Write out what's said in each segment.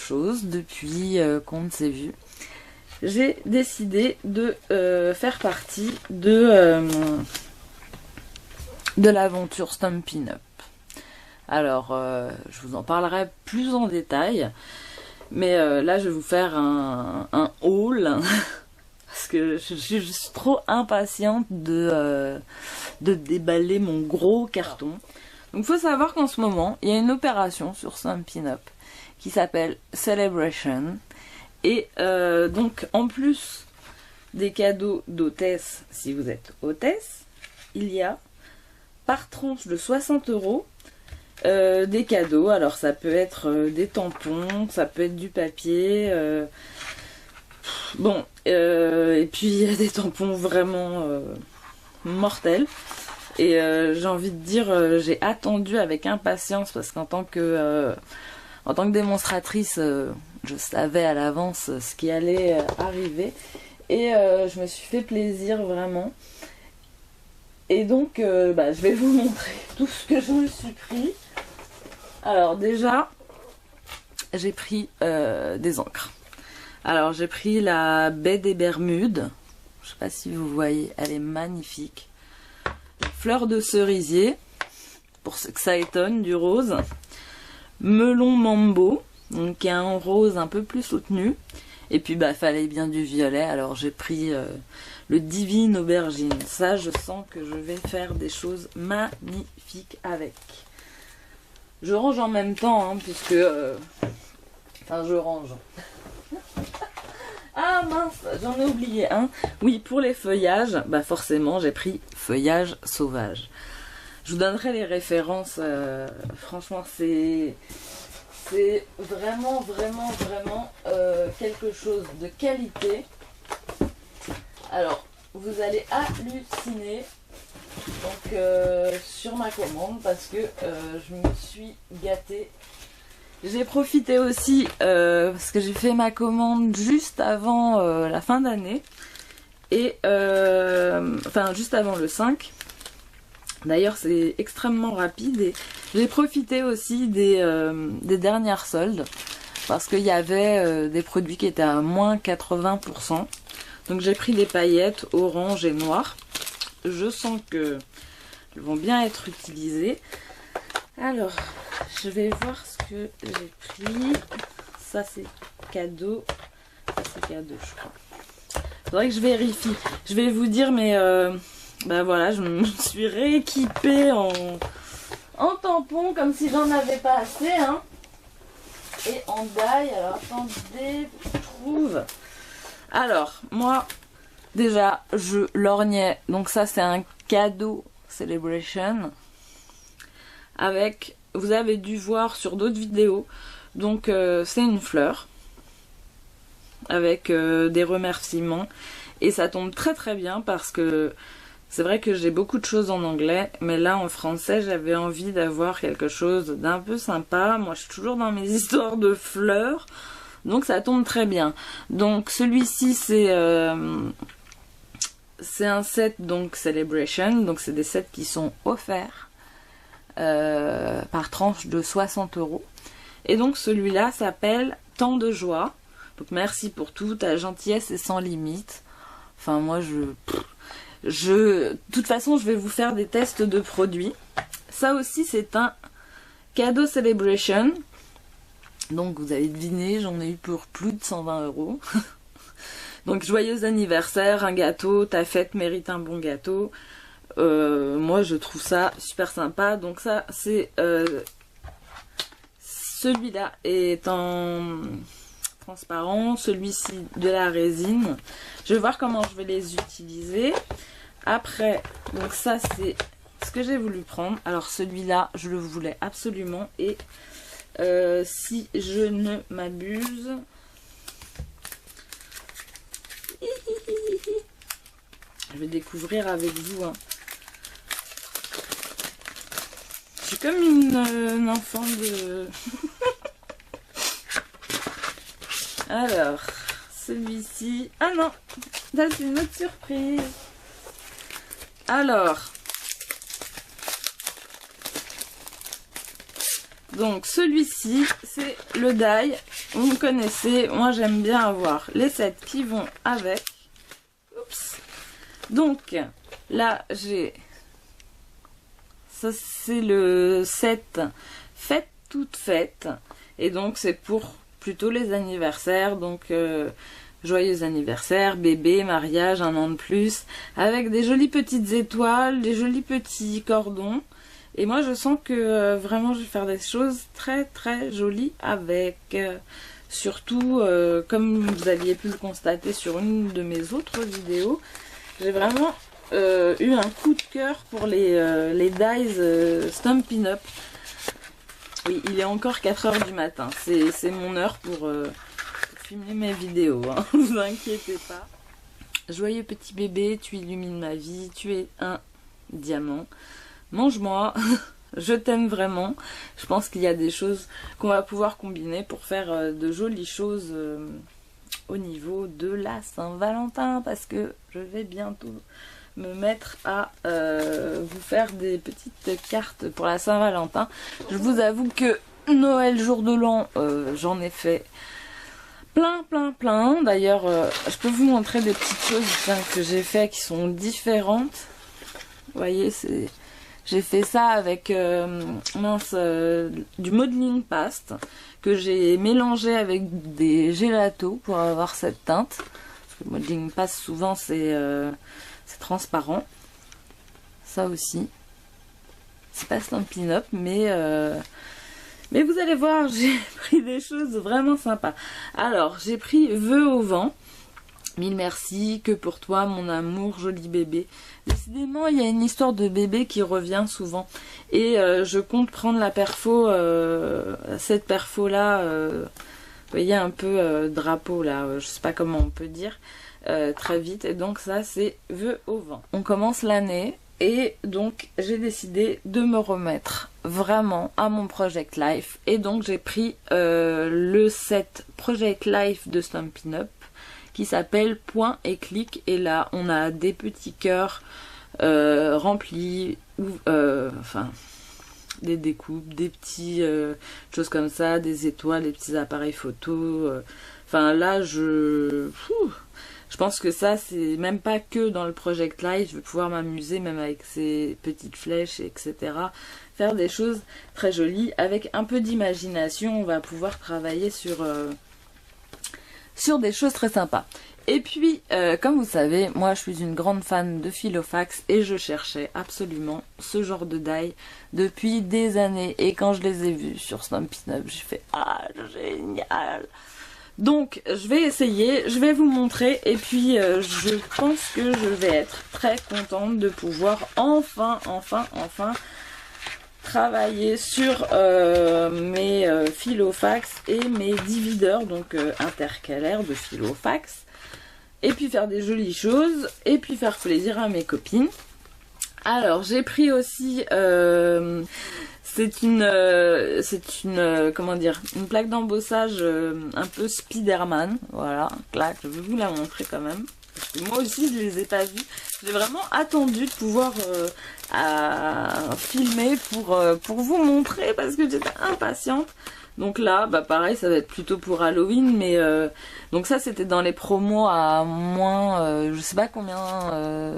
chose depuis qu'on ne s'est vu. J'ai décidé de faire partie de l'aventure Stampin' Up. Alors, je vous en parlerai plus en détail, mais là je vais vous faire un haul, parce que je suis trop impatiente de déballer mon gros carton. Donc il faut savoir qu'en ce moment, il y a une opération sur Stampin' Up qui s'appelle Celebration. Et donc en plus des cadeaux d'hôtesse, si vous êtes hôtesse, il y a par tranche de 60 € des cadeaux. Alors ça peut être des tampons, ça peut être du papier, bon, et puis il y a des tampons vraiment mortels. Et j'ai envie de dire, j'ai attendu avec impatience parce qu'en tant que démonstratrice, je savais à l'avance ce qui allait arriver. Et je me suis fait plaisir vraiment. Et donc, je vais vous montrer tout ce que je me suis pris. Alors déjà, j'ai pris des encres. Alors j'ai pris la baie des Bermudes. Je sais pas si vous voyez, elle est magnifique. Fleur de cerisier, pour ceux que ça étonne, du rose. Melon Mambo, donc qui est un rose un peu plus soutenu. Et puis fallait bien du violet, alors j'ai pris le Divine Aubergine. Ça, je sens que je vais faire des choses magnifiques avec. Je range en même temps, hein, puisque... Enfin, je range. Ah mince, j'en ai oublié un. Oui, pour les feuillages, forcément, j'ai pris feuillage sauvage. Je vous donnerai les références. Franchement, c'est vraiment quelque chose de qualité. Alors, vous allez halluciner donc sur ma commande parce que je me suis gâtée. J'ai profité aussi parce que j'ai fait ma commande juste avant la fin d'année et enfin juste avant le 5. D'ailleurs c'est extrêmement rapide et j'ai profité aussi des dernières soldes parce qu'il y avait des produits qui étaient à moins 80%. Donc j'ai pris des paillettes orange et noires. Je sens que elles vont bien être utilisées. Alors, je vais voir ce que j'ai pris. Ça c'est cadeau. Ça c'est cadeau, je crois. Faudrait que je vérifie. Je vais vous dire, mais voilà, je me suis rééquipée en tampons comme si j'en avais pas assez, hein. Et en daille. Alors attendez, je trouve. Alors, moi, déjà, je lorgnais. Donc ça, c'est un cadeau Celebration. Avec, vous avez dû voir sur d'autres vidéos, donc c'est une fleur avec des remerciements et ça tombe très très bien parce que c'est vrai que j'ai beaucoup de choses en anglais, mais là en français j'avais envie d'avoir quelque chose d'un peu sympa. Moi je suis toujours dans mes histoires de fleurs, donc ça tombe très bien. Donc celui-ci c'est un set donc Celebration, donc c'est des sets qui sont offerts par tranche de 60 €. Et donc celui-là s'appelle Temps de joie. Donc merci pour tout, ta gentillesse est sans limite. Enfin moi de toute façon je vais vous faire des tests de produits. Ça aussi c'est un cadeau Celebration. Donc vous avez deviné, j'en ai eu pour plus de 120 €. Donc joyeux anniversaire, un gâteau, ta fête mérite un bon gâteau. Moi je trouve ça super sympa. Donc ça c'est celui-là est en transparent, celui-ci de la résine. Je vais voir comment je vais les utiliser. Après, donc ça c'est ce que j'ai voulu prendre. Alors celui-là je le voulais absolument et si je ne m'abuse, je vais découvrir avec vous, hein. Je suis comme une enfant de... Alors, celui-ci... Ah non, là c'est une autre surprise. Alors, Donc celui-ci, c'est le die. Vous me connaissez, moi j'aime bien avoir les sets qui vont avec. Oups. Donc là j'ai... Ça c'est le set fête toute faite. Et donc c'est pour plutôt les anniversaires. Donc joyeux anniversaire, bébé, mariage, 1 an de plus. Avec des jolies petites étoiles, des jolis petits cordons. Et moi je sens que vraiment je vais faire des choses très très jolies avec. Surtout comme vous aviez pu le constater sur une de mes autres vidéos, j'ai vraiment eu un coup de cœur pour les dies Stampin' Up. Oui, il est encore 4 h du matin, c'est mon heure pour filmer mes vidéos, hein. Vous inquiétez pas. Joyeux petit bébé, tu illumines ma vie, tu es un diamant. Mange-moi, je t'aime vraiment. Je pense qu'il y a des choses qu'on va pouvoir combiner pour faire de jolies choses au niveau de la Saint-Valentin. Parce que je vais bientôt me mettre à vous faire des petites cartes pour la Saint-Valentin. Je vous avoue que Noël, jour de l'an, j'en ai fait plein. D'ailleurs, je peux vous montrer des petites choses que j'ai fait qui sont différentes. Vous voyez, c'est... J'ai fait ça avec du modeling paste que j'ai mélangé avec des gélatos pour avoir cette teinte. Parce que le modeling paste souvent c'est transparent. Ça aussi. C'est pas Stampin' Up mais vous allez voir, j'ai pris des choses vraiment sympas. Alors j'ai pris Vœux au vent. 1000 merci, que pour toi mon amour, joli bébé. Décidément il y a une histoire de bébé qui revient souvent. Et je compte prendre la perfo, cette perfo là, vous voyez un peu drapeau là, je sais pas comment on peut dire, très vite. Et donc ça c'est Vœux au vent. On commence l'année et donc j'ai décidé de me remettre vraiment à mon Project Life. Et donc j'ai pris le set Project Life de Stampin' Up, qui s'appelle Point et clic, et là on a des petits cœurs remplis, enfin des découpes, des petits choses comme ça, des étoiles, des petits appareils photo, enfin là je pense que ça c'est même pas que dans le Project Life, je vais pouvoir m'amuser même avec ces petites flèches etc, faire des choses très jolies avec un peu d'imagination. On va pouvoir travailler sur des choses très sympas. Et puis, comme vous savez, moi je suis une grande fan de Filofax et je cherchais absolument ce genre de die depuis des années. Et quand je les ai vus sur Stampin' Up, j'ai fait « Ah, génial !» Donc, je vais essayer, je vais vous montrer et puis je pense que je vais être très contente de pouvoir enfin travailler sur mes Filofax et mes divideurs, donc intercalaires de Filofax, et puis faire des jolies choses et puis faire plaisir à mes copines. Alors j'ai pris aussi c'est une comment dire, une plaque d'embossage un peu Spiderman, voilà, clac, je vais vous la montrer quand même. Parce que moi aussi je les ai pas vus. J'ai vraiment attendu de pouvoir filmer pour vous montrer parce que j'étais impatiente. Donc là, bah pareil, ça va être plutôt pour Halloween, mais donc ça c'était dans les promos à moins, je sais pas combien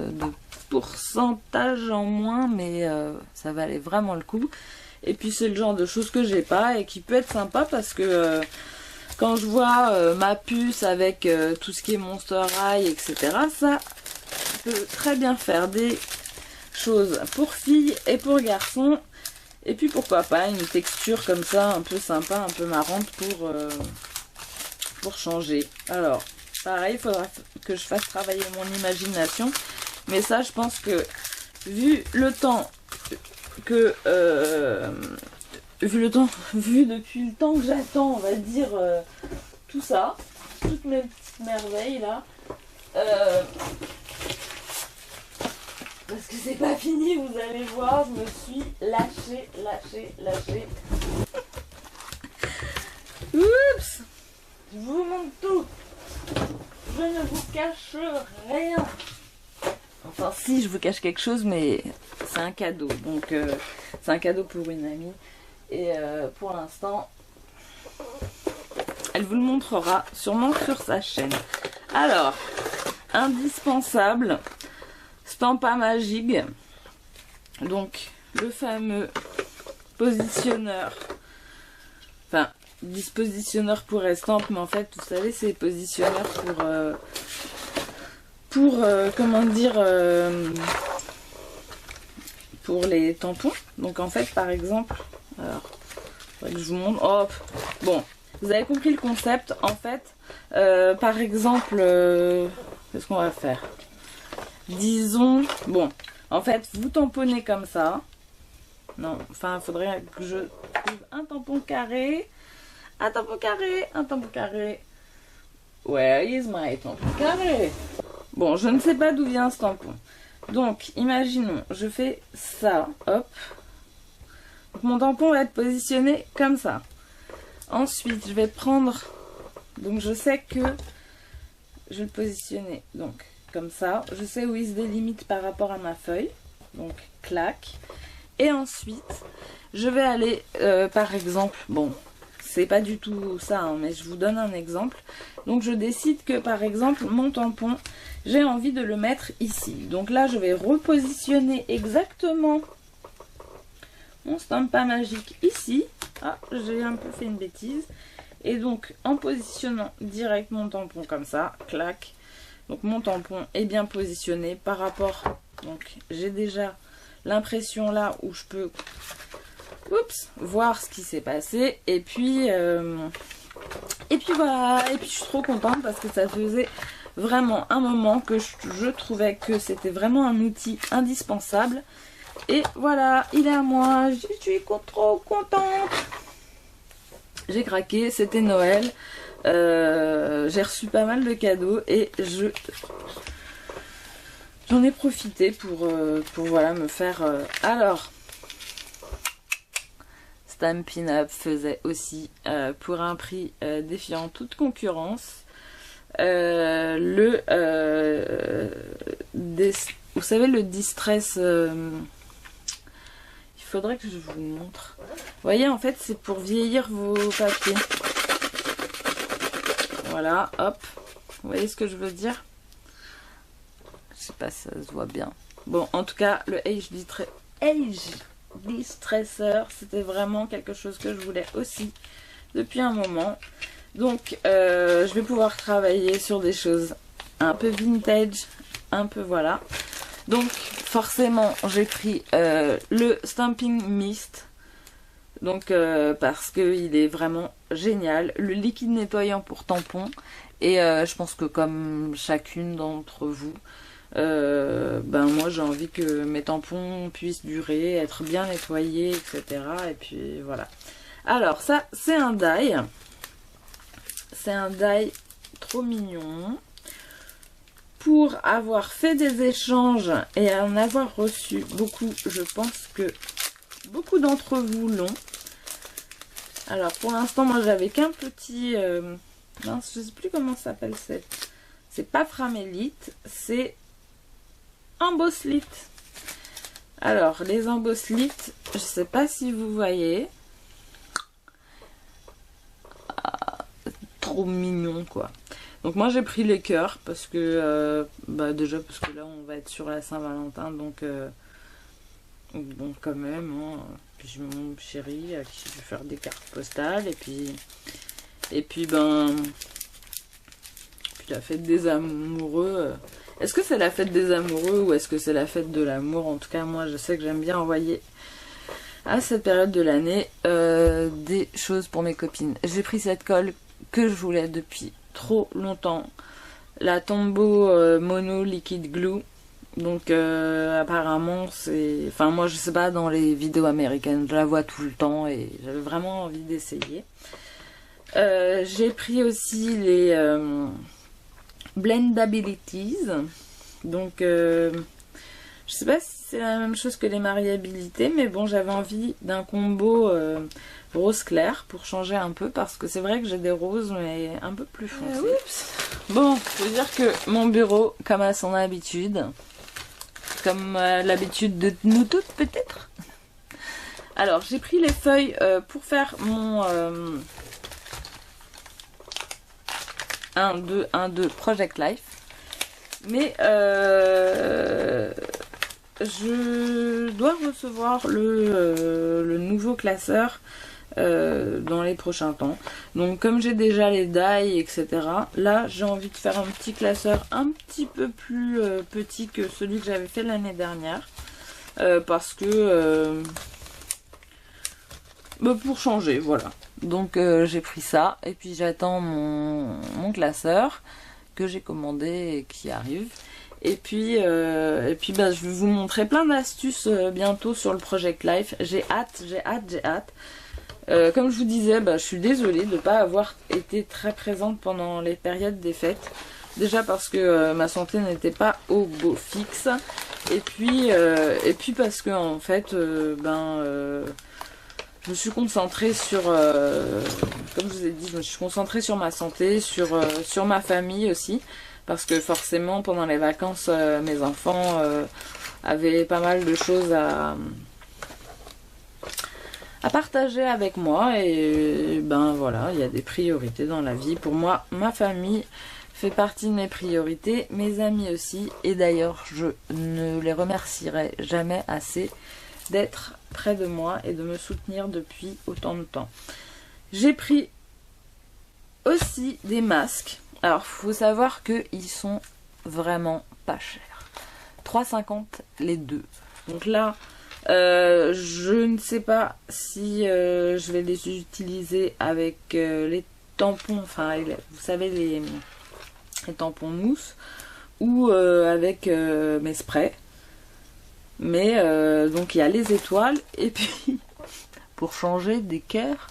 de pourcentage en moins, mais ça valait vraiment le coup. Et puis c'est le genre de choses que j'ai pas et qui peut être sympa parce que quand je vois ma puce avec tout ce qui est Monster High, etc., ça peut très bien faire des choses pour filles et pour garçons. Et puis pourquoi pas une texture comme ça, un peu sympa, un peu marrante pour changer. Alors, pareil, il faudra que je fasse travailler mon imagination. Mais ça, je pense que vu le temps que... vu depuis le temps que j'attends, on va dire, tout ça, toutes mes petites merveilles là, parce que c'est pas fini, vous allez voir, je me suis lâchée. Oups, je vous montre tout, je ne vous cache rien. Enfin si, je vous cache quelque chose, mais c'est un cadeau, donc c'est un cadeau pour une amie. Et pour l'instant, elle vous le montrera sûrement sur sa chaîne. Alors, indispensable, Stampa Magic. Donc, le fameux positionneur. Enfin, dispositionneur pour estampe, mais en fait, vous savez, c'est positionneur comment dire, pour les tampons. Donc en fait, par exemple, alors, faudrait que je vous montre. Oh, bon, vous avez compris le concept. En fait, par exemple, qu'est-ce qu'on va faire? Disons, bon, en fait, vous tamponnez comme ça. Non, enfin, il faudrait que je trouve un tampon carré. Un tampon carré, un tampon carré. Where is my tampon carré? Bon, je ne sais pas d'où vient ce tampon. Donc, imaginons, je fais ça, hop. Donc, mon tampon va être positionné comme ça. Ensuite, je vais prendre... Donc, je sais que je vais le positionner donc comme ça. Je sais où il se délimite par rapport à ma feuille. Donc, clac. Et ensuite, je vais aller, par exemple, bon, c'est pas du tout ça, hein, mais je vous donne un exemple. Donc, je décide que, par exemple, mon tampon, j'ai envie de le mettre ici. Donc là, je vais repositionner exactement mon Stampa Magic ici. Ah, j'ai un peu fait une bêtise. Et donc, en positionnant direct mon tampon comme ça, clac. Donc, mon tampon est bien positionné par rapport... Donc, j'ai déjà... l'impression là où je peux voir ce qui s'est passé et puis voilà, et puis je suis trop contente parce que ça faisait vraiment un moment que je trouvais que c'était vraiment un outil indispensable et voilà, il est à moi, je suis trop contente, j'ai craqué, c'était Noël, j'ai reçu pas mal de cadeaux et j'en ai profité pour voilà, me faire... Alors, Stampin' Up faisait aussi, pour un prix défiant toute concurrence, vous savez, le Distress... il faudrait que je vous le montre. Vous voyez, en fait, c'est pour vieillir vos papiers. Voilà, hop. Vous voyez ce que je veux dire ? Je sais pas si ça se voit bien. Bon, en tout cas, le Age Distresser, c'était vraiment quelque chose que je voulais aussi depuis un moment. Donc, je vais pouvoir travailler sur des choses un peu vintage, un peu voilà. Donc, forcément, j'ai pris le Stamping Mist. Donc, parce qu'il est vraiment génial. Le liquide nettoyant pour tampon. Et je pense que comme chacune d'entre vous, moi j'ai envie que mes tampons puissent durer, être bien nettoyés, etc. Et puis voilà. Alors ça c'est un die. C'est un die trop mignon. Pour avoir fait des échanges et en avoir reçu beaucoup, je pense que beaucoup d'entre vous l'ont. Alors pour l'instant moi j'avais qu'un petit... mince, je sais plus comment ça s'appelle. C'est pas Framélite, c'est Embosslites. Alors, les Embosslites, je sais pas si vous voyez. Trop mignon, quoi. Donc, moi, j'ai pris les cœurs parce que, déjà, parce que là, on va être sur la Saint-Valentin, donc, bon, quand même, hein. Puis, j'ai mon chéri à qui je vais faire des cartes postales, et puis, la fête des amoureux. Est-ce que c'est la fête des amoureux ou est-ce que c'est la fête de l'amour? En tout cas, moi, je sais que j'aime bien envoyer à cette période de l'année des choses pour mes copines. J'ai pris cette colle que je voulais depuis trop longtemps. La Tombow Mono Liquid Glue. Donc, apparemment, c'est... Enfin, moi, je sais pas, dans les vidéos américaines, je la vois tout le temps et j'avais vraiment envie d'essayer. J'ai pris aussi les... Blendabilities, donc je sais pas si c'est la même chose que les mariabilités, mais bon, j'avais envie d'un combo rose clair pour changer un peu parce que c'est vrai que j'ai des roses mais un peu plus foncées. Bon, faut dire que mon bureau, comme à son habitude, comme l'habitude de nous toutes peut-être, Alors j'ai pris les feuilles pour faire mon 1, 2, 1, 2 Project Life. Mais je dois recevoir le nouveau classeur dans les prochains temps. Donc comme j'ai déjà les die, etc. Là j'ai envie de faire un petit classeur un petit peu plus petit que celui que j'avais fait l'année dernière. Parce que pour changer, voilà. Donc j'ai pris ça et puis j'attends mon classeur que j'ai commandé et qui arrive. Et puis je vais vous montrer plein d'astuces bientôt sur le Project Life. J'ai hâte. Comme je vous disais, je suis désolée de ne pas avoir été très présente pendant les périodes des fêtes. Déjà parce que ma santé n'était pas au beau fixe. Et puis parce que en fait, je me suis concentrée sur, comme je vous ai dit, je me suis concentrée sur ma santé, sur ma famille aussi. Parce que forcément, pendant les vacances, mes enfants avaient pas mal de choses à partager avec moi. Et voilà, il y a des priorités dans la vie. Pour moi, ma famille fait partie de mes priorités, mes amis aussi. Et d'ailleurs, je ne les remercierai jamais assez d'être près de moi et de me soutenir depuis autant de temps. J'ai pris aussi des masques. Alors, il faut savoir qu'ils sont vraiment pas chers. 3,50 les deux. Donc là, je ne sais pas si je vais les utiliser avec les tampons, enfin, vous savez, les tampons mousse, ou avec mes sprays. Mais donc il y a les étoiles, et puis pour changer des cœurs.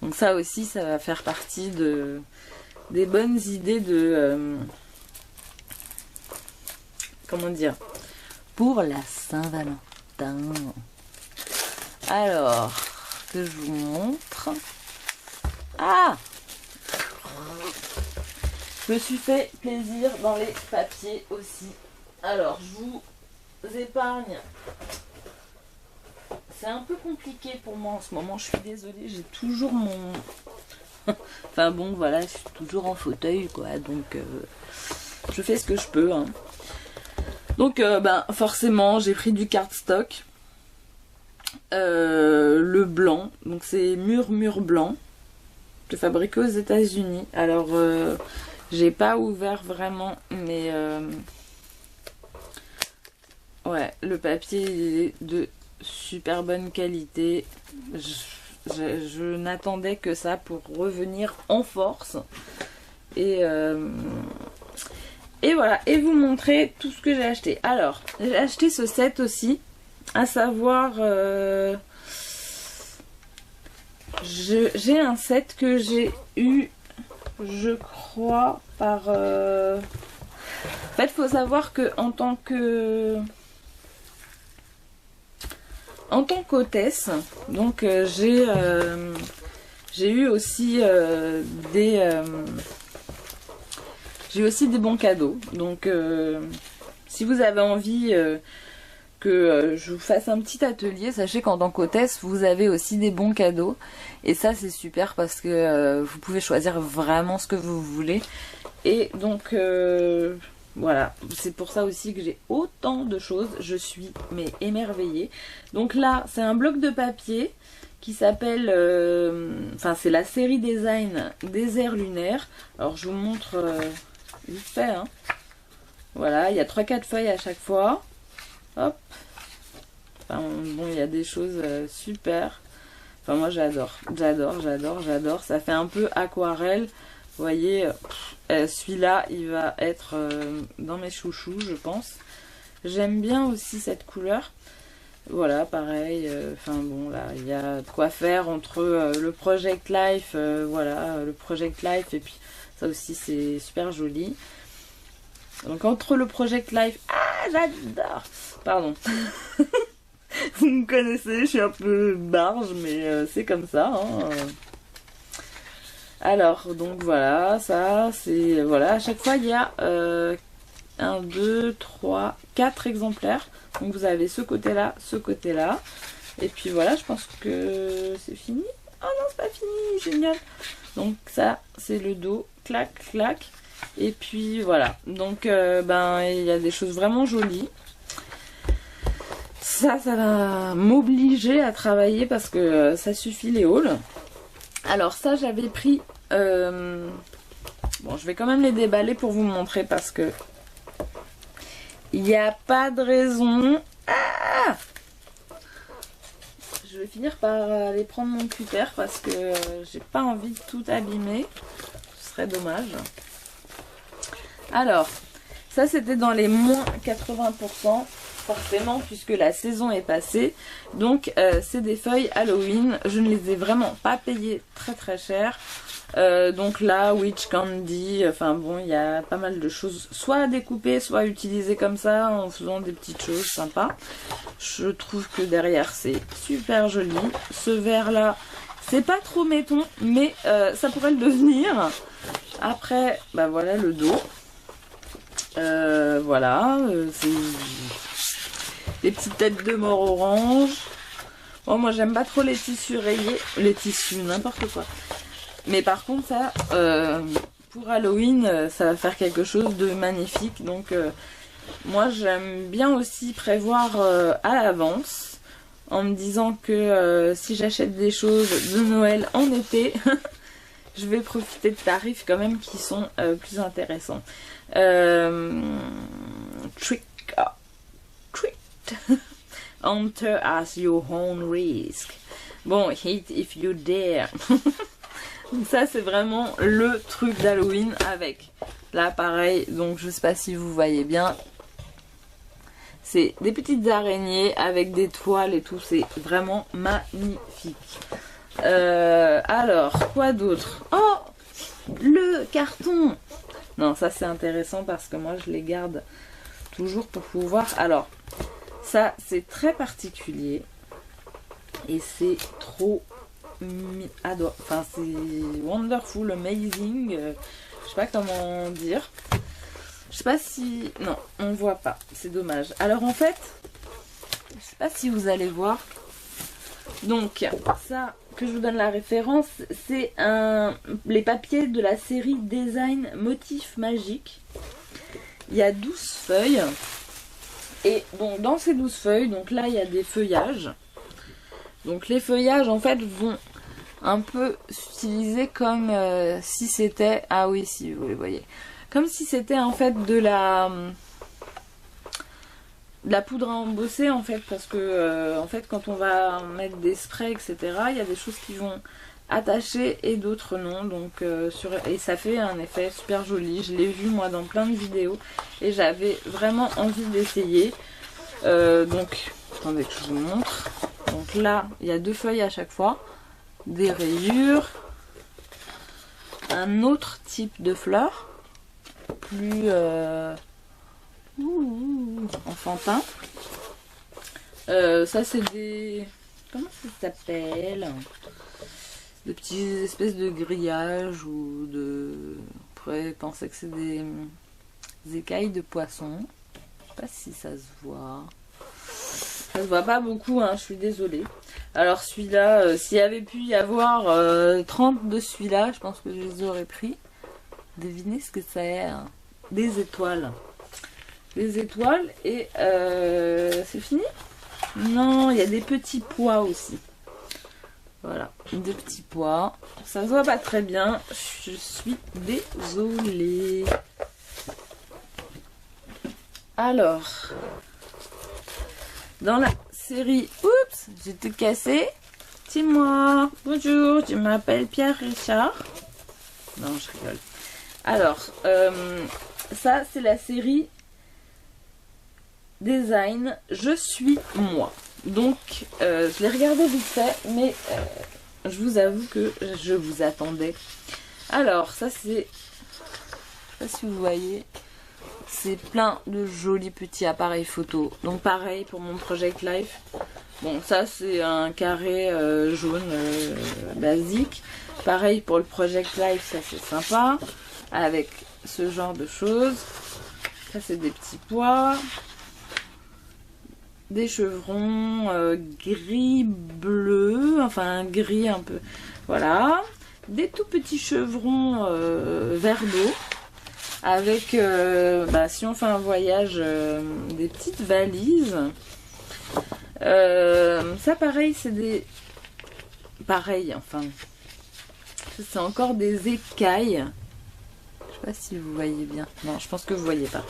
Donc ça aussi, ça va faire partie des bonnes idées de comment dire, pour la Saint-Valentin. Alors que je vous montre. Ah, je me suis fait plaisir dans les papiers aussi. Alors je vous épargne. C'est un peu compliqué pour moi en ce moment, je suis désolée, j'ai toujours mon... Enfin bon, voilà, je suis toujours en fauteuil, quoi, donc je fais ce que je peux, hein. Donc, forcément, j'ai pris du cardstock, le blanc, donc c'est mur blanc, de fabriqué aux États-Unis. Alors, j'ai pas ouvert vraiment, mais ouais, le papier est de super bonne qualité. Je n'attendais que ça pour revenir en force. Et voilà, et vous montrer tout ce que j'ai acheté. Alors, j'ai acheté ce set aussi, à savoir... j'ai un set que j'ai eu, je crois, par... En fait, il faut savoir que en tant qu'hôtesse, donc j'ai eu aussi des bons cadeaux. Donc si vous avez envie que je vous fasse un petit atelier, sachez qu'en tant qu'hôtesse, vous avez aussi des bons cadeaux. Et ça, c'est super parce que vous pouvez choisir vraiment ce que vous voulez. Et donc... voilà, c'est pour ça aussi que j'ai autant de choses, je suis émerveillée. Donc là, c'est un bloc de papier qui s'appelle, c'est la série design Désert lunaire. Alors je vous montre vite fait, hein. Voilà, il y a 3-4 feuilles à chaque fois. Hop. Enfin, bon, il y a des choses super. Enfin, moi j'adore. Ça fait un peu aquarelle. Vous voyez, celui-là, il va être dans mes chouchous, je pense. J'aime bien aussi cette couleur. Voilà, pareil. Bon, là, il y a de quoi faire entre le Project Life, le Project Life, et puis ça aussi, c'est super joli. Donc, entre le Project Life... Ah, j'adore! Pardon. Vous me connaissez, je suis un peu barge, mais c'est comme ça, hein. Alors, donc voilà, ça, c'est... Voilà, à chaque fois, il y a 1, 2, 3, 4 exemplaires. Donc vous avez ce côté-là, ce côté-là. Et puis voilà, je pense que c'est fini. Oh non, c'est pas fini, génial. Donc ça, c'est le dos, clac, clac. Et puis voilà, donc ben il y a des choses vraiment jolies. Ça va m'obliger à travailler parce que ça suffit les hauls. Alors ça, j'avais pris... Bon, je vais quand même les déballer pour vous montrer parce que il n'y a pas de raison. Ah, je vais finir par aller prendre mon cutter parce que j'ai pas envie de tout abîmer. Ce serait dommage. Alors, ça c'était dans les moins 80%, forcément, puisque la saison est passée. Donc, c'est des feuilles Halloween. Je ne les ai vraiment pas payées très très cher. Donc là, Witch Candy, enfin bon, il y a pas mal de choses, soit à découper, soit à utiliser comme ça, en faisant des petites choses sympas. Je trouve que derrière, c'est super joli. Ce vert là, c'est pas trop méton, mais ça pourrait le devenir. Après, bah voilà le dos. Voilà, c'est des petites têtes de mort orange. Bon, moi j'aime pas trop les tissus rayés, les tissus, n'importe quoi. Mais par contre ça, pour Halloween, ça va faire quelque chose de magnifique. Donc moi j'aime bien aussi prévoir à l'avance, en me disant que si j'achète des choses de Noël en été, je vais profiter de tarifs quand même qui sont plus intéressants. Trick enter as your own risk. Bon, hit if you dare. Donc ça c'est vraiment le truc d'Halloween avec là pareil, donc je sais pas si vous voyez bien, c'est des petites araignées avec des toiles et tout, c'est vraiment magnifique. Alors quoi d'autre? Oh, le carton. Non, ça c'est intéressant parce que moi je les garde toujours pour pouvoir. Alors ça c'est très particulier et c'est trop adore, enfin c'est wonderful, amazing, je sais pas comment dire, je sais pas si, non on voit pas, c'est dommage. Alors en fait, je sais pas si vous allez voir, donc ça que je vous donne la référence, c'est les papiers de la série Design Motif Magique. Il y a 12 feuilles et donc dans ces 12 feuilles, donc là il y a des feuillages. Donc les feuillages en fait vont un peu s'utiliser comme si c'était, ah oui si vous les voyez, comme si c'était en fait de la poudre à embosser en fait, parce que en fait quand on va mettre des sprays etc, il y a des choses qui vont attacher et d'autres non, donc et ça fait un effet super joli. Je l'ai vu moi dans plein de vidéos et j'avais vraiment envie d'essayer. Donc attendez que je vous montre. Donc là il y a 2 feuilles à chaque fois, des rayures, un autre type de fleurs plus enfantin. Ça c'est des, comment ça s'appelle, de petites espèces de grillages ou de, on pourrait penser que c'est des écailles de poisson. Je sais pas si ça se voit. Ça se voit pas beaucoup, hein, je suis désolée. Alors celui-là, s'il y avait pu y avoir 30 de celui-là, je pense que je les aurais pris. Devinez ce que c'est, hein. Des étoiles. Des étoiles et c'est fini? Non, il y a des petits pois aussi. Voilà, des petits pois. Ça se voit pas très bien, je suis désolée. Alors, dans la série, oups, j'ai tout cassé. C'est moi, bonjour, je m'appelle Pierre Richard. Non, je rigole. Alors, ça c'est la série Design Je suis moi. Donc, je l'ai regardé vite fait, mais je vous avoue que je vous attendais. Alors, ça c'est, je sais pas si vous voyez, c'est plein de jolis petits appareils photo. Donc pareil pour mon Project Life. Bon, ça c'est un carré jaune basique. Pareil pour le Project Life, ça c'est sympa. Avec ce genre de choses. Ça c'est des petits pois. des chevrons gris-bleu, enfin gris un peu, voilà. Des tout petits chevrons vert d'eau. Avec, si on fait un voyage, des petites valises. Ça pareil, c'est des... Pareil, enfin... C'est encore des écailles. Je sais pas si vous voyez bien. Non, je pense que vous voyez pas.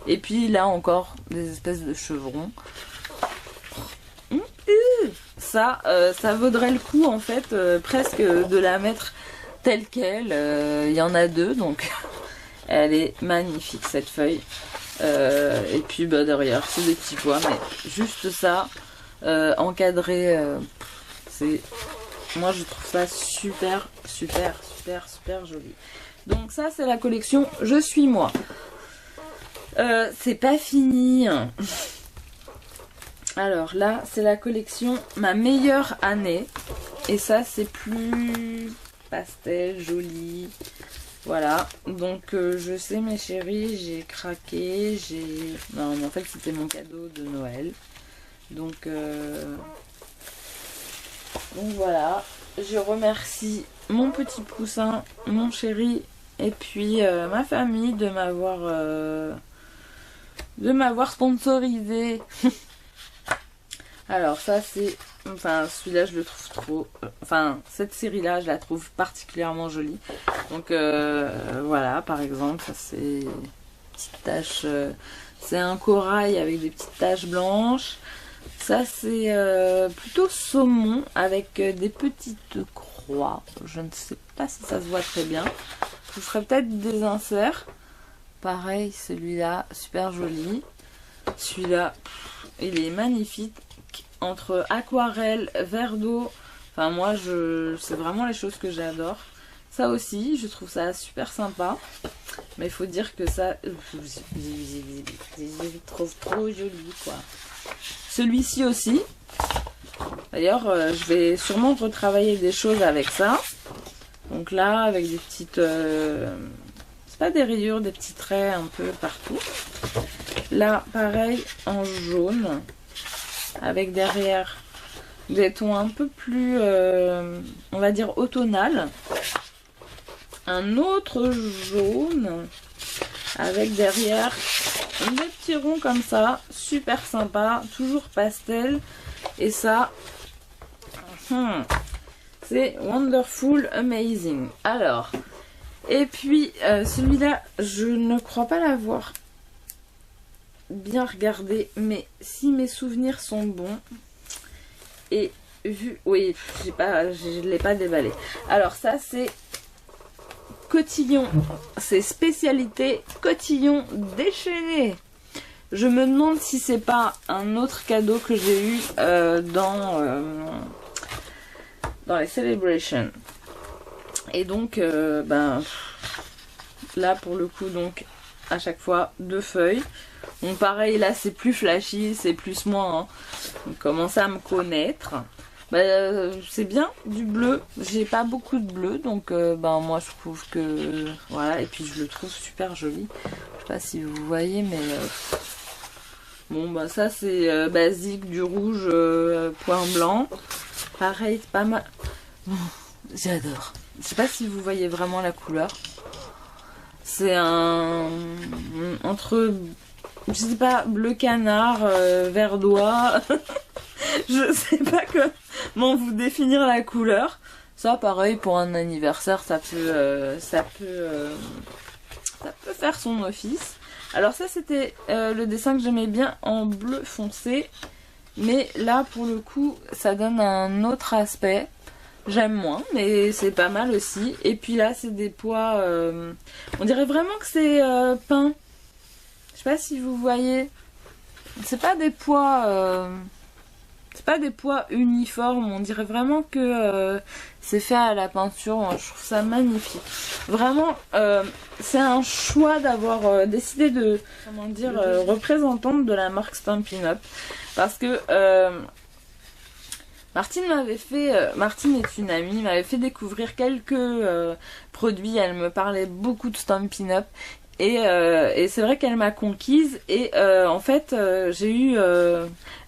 Et puis là encore, des espèces de chevrons. Ça, ça vaudrait le coup en fait, presque de la mettre telle qu'elle. Il y en a deux, donc elle est magnifique cette feuille. Et puis derrière, c'est des petits pois, mais juste ça, encadré, c'est... Moi je trouve ça super, super, super, super joli. Donc ça c'est la collection Je suis moi. C'est pas fini. Alors là c'est la collection Ma meilleure année. Et ça c'est plus pastel, joli. Voilà. Donc je sais mes chéris, j'ai craqué. Non mais en fait c'était mon cadeau de Noël. Donc voilà, je remercie mon petit poussin, mon chéri et puis ma famille de m'avoir sponsorisé. Alors ça c'est, enfin celui-là je le trouve trop, enfin cette série-là je la trouve particulièrement jolie. Donc voilà, par exemple, ça c'est petite tache, c'est un corail avec des petites taches blanches. Ça c'est plutôt saumon avec des petites croix. Je ne sais pas si ça se voit très bien. Je vous ferai peut-être des inserts. Pareil, celui-là, super joli. Celui-là, il est magnifique. Entre aquarelle, verre d'eau. Enfin moi, c'est vraiment les choses que j'adore. Ça aussi, je trouve ça super sympa. Mais il faut dire que ça... je trouve trop joli, quoi. Celui-ci aussi. D'ailleurs, je vais sûrement retravailler des choses avec ça. Donc là, avec des petites... c'est pas des rayures, des petits traits un peu partout. Là, pareil, en jaune. Avec derrière des tons un peu plus, on va dire, automnal. Un autre jaune. Avec derrière des petits ronds comme ça, super sympa, toujours pastel. Et ça, c'est Wonderful Amazing. Alors, et puis celui-là, je ne crois pas l'avoir bien regardé, mais si mes souvenirs sont bons, et vu, oui, je ne l'ai pas déballé. Alors ça, c'est cotillon, c'est spécialité cotillon déchaîné. Je me demande si c'est pas un autre cadeau que j'ai eu dans les Celebrations. Et donc, là pour le coup, donc à chaque fois 2 feuilles. Bon, pareil, là c'est plus flashy, c'est plus moi. Hein. On commence à me connaître. C'est bien du bleu, j'ai pas beaucoup de bleu, donc moi je trouve que voilà, et puis je le trouve super joli. Je sais pas si vous voyez, mais bon ça c'est basique, du rouge point blanc. Pareil, c'est pas mal. J'adore. Je sais pas si vous voyez vraiment la couleur. C'est un entre, je sais pas, bleu canard, vert d'oie. Je sais pas comment vous définir la couleur. Ça, pareil, pour un anniversaire, ça peut faire son office. Alors ça, c'était le dessin que j'aimais bien en bleu foncé. Mais là, pour le coup, ça donne un autre aspect. J'aime moins, mais c'est pas mal aussi. Et puis là, c'est des pois... on dirait vraiment que c'est peint. Je sais pas si vous voyez. C'est pas des pois... c'est pas des pois uniformes, on dirait vraiment que c'est fait à la peinture. Je trouve ça magnifique. Vraiment, c'est un choix d'avoir décidé de, comment dire, représentante de la marque Stampin' Up. Parce que Martine m'avait fait, Martine est une amie, m'avait fait découvrir quelques produits. Elle me parlait beaucoup de Stampin' Up. Et c'est vrai qu'elle m'a conquise. Et en fait, j'ai eu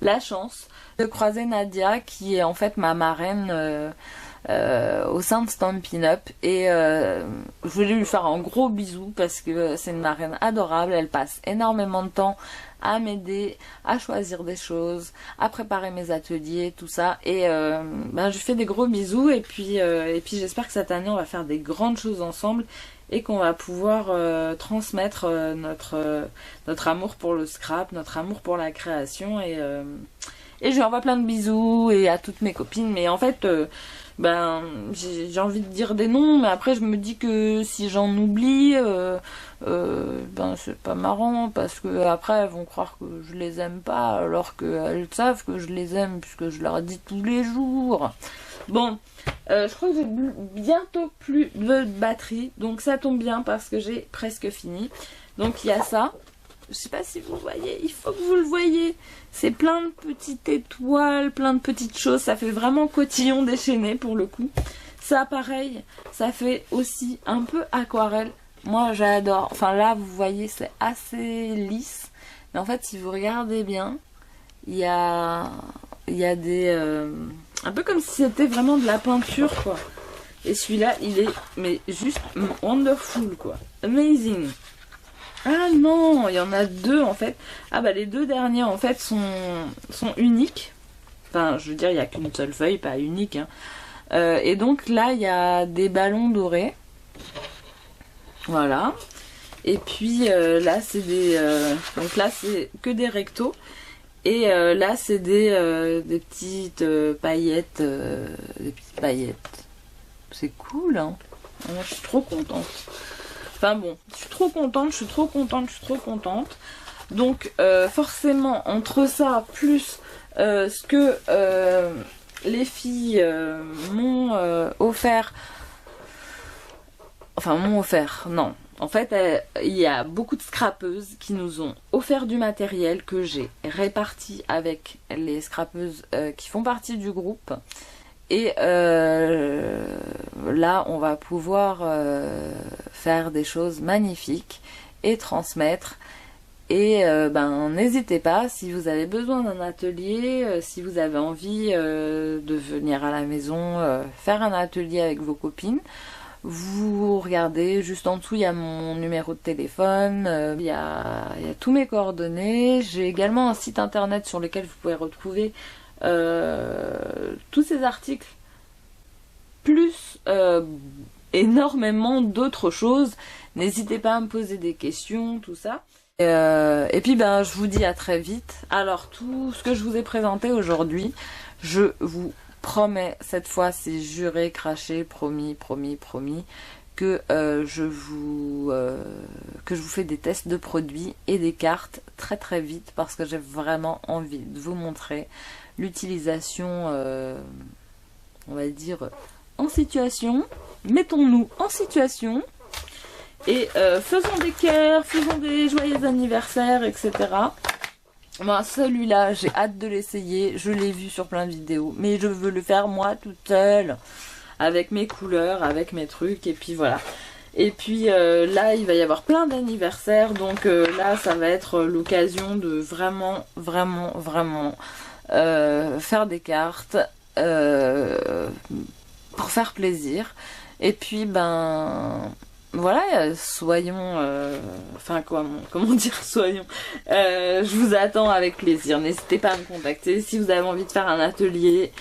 la chance de croiser Nadia, qui est en fait ma marraine au sein de Stampin' Up. Et je voulais lui faire un gros bisou parce que c'est une marraine adorable. Elle passe énormément de temps à m'aider, à choisir des choses, à préparer mes ateliers, tout ça. Et je lui fais des gros bisous. Et puis j'espère que cette année, on va faire des grandes choses ensemble et qu'on va pouvoir transmettre notre amour pour le scrap, notre amour pour la création. Et je lui envoie plein de bisous et à toutes mes copines. Mais en fait, j'ai envie de dire des noms, mais après je me dis que si j'en oublie, c'est pas marrant parce que après elles vont croire que je les aime pas alors qu'elles savent que je les aime puisque je leur dis tous les jours. Bon, je crois que j'ai bientôt plus de batterie, donc ça tombe bien parce que j'ai presque fini. Donc il y a ça. Je sais pas si vous voyez, il faut que vous le voyez. C'est plein de petites étoiles, plein de petites choses. Ça fait vraiment cotillon déchaîné pour le coup. Ça, pareil, ça fait aussi un peu aquarelle. Moi, j'adore. Enfin, là, vous voyez, c'est assez lisse. Mais en fait, si vous regardez bien, il y a des... un peu comme si c'était vraiment de la peinture, quoi. Et celui-là, il est mais juste wonderful, quoi. Amazing. Ah non, il y en a deux en fait. Ah bah les deux derniers en fait sont uniques. Enfin, je veux dire, il n'y a qu'une seule feuille, pas unique. Hein. Et donc là, il y a des ballons dorés. Voilà. Et puis là, c'est des... donc là, c'est que des rectos. Et là, c'est des petites paillettes. Des petites paillettes. C'est cool, hein. Moi, je suis trop contente. Enfin bon, je suis trop contente. Donc forcément, entre ça, plus ce que les filles m'ont offert... Enfin, m'ont offert, non. En fait, il y a beaucoup de scrapeuses qui nous ont offert du matériel que j'ai réparti avec les scrapeuses qui font partie du groupe. Et là, on va pouvoir faire des choses magnifiques et transmettre. Et n'hésitez pas, si vous avez besoin d'un atelier, si vous avez envie de venir à la maison faire un atelier avec vos copines, vous regardez, juste en dessous, il y a mon numéro de téléphone, il y a tous mes coordonnées. J'ai également un site internet sur lequel vous pouvez retrouver tous ces articles plus énormément d'autres choses. N'hésitez pas à me poser des questions, tout ça. Et puis je vous dis à très vite. Alors tout ce que je vous ai présenté aujourd'hui, je vous promets, cette fois c'est juré, craché, promis, que je vous fais des tests de produits et des cartes très très vite parce que j'ai vraiment envie de vous montrer l'utilisation, on va dire, en situation. Mettons-nous en situation et faisons des cœurs, faisons des joyeux anniversaires, etc. Moi, celui-là, j'ai hâte de l'essayer. Je l'ai vu sur plein de vidéos, mais je veux le faire moi toute seule, avec mes couleurs, avec mes trucs, et puis voilà. Et puis là, il va y avoir plein d'anniversaires, donc là, ça va être l'occasion de vraiment faire des cartes pour faire plaisir. Et puis voilà, soyons comment dire, soyons, je vous attends avec plaisir. N'hésitez pas à me contacter si vous avez envie de faire un atelier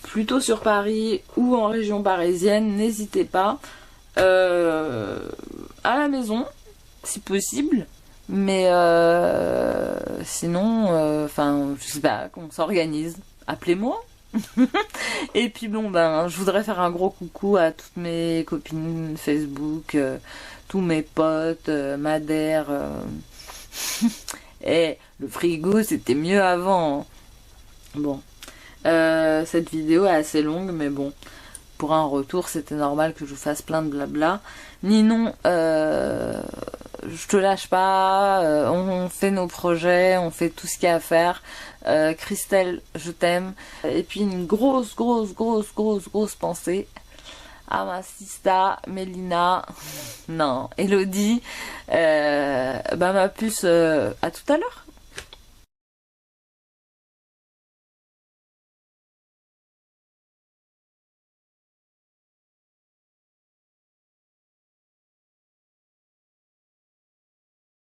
plutôt sur Paris ou en région parisienne. N'hésitez pas, à la maison si possible. Mais sinon, je sais pas, qu'on s'organise. Appelez-moi. Et puis je voudrais faire un gros coucou à toutes mes copines Facebook, tous mes potes, Madère. Et le frigo, c'était mieux avant. Bon, cette vidéo est assez longue, mais bon, pour un retour, c'était normal que je vous fasse plein de blabla. Ninon, je te lâche pas, on fait nos projets, on fait tout ce qu'il y a à faire. Christelle, je t'aime. Et puis une grosse pensée à ma sista Mélina, non, Elodie, ma puce, à tout à l'heure.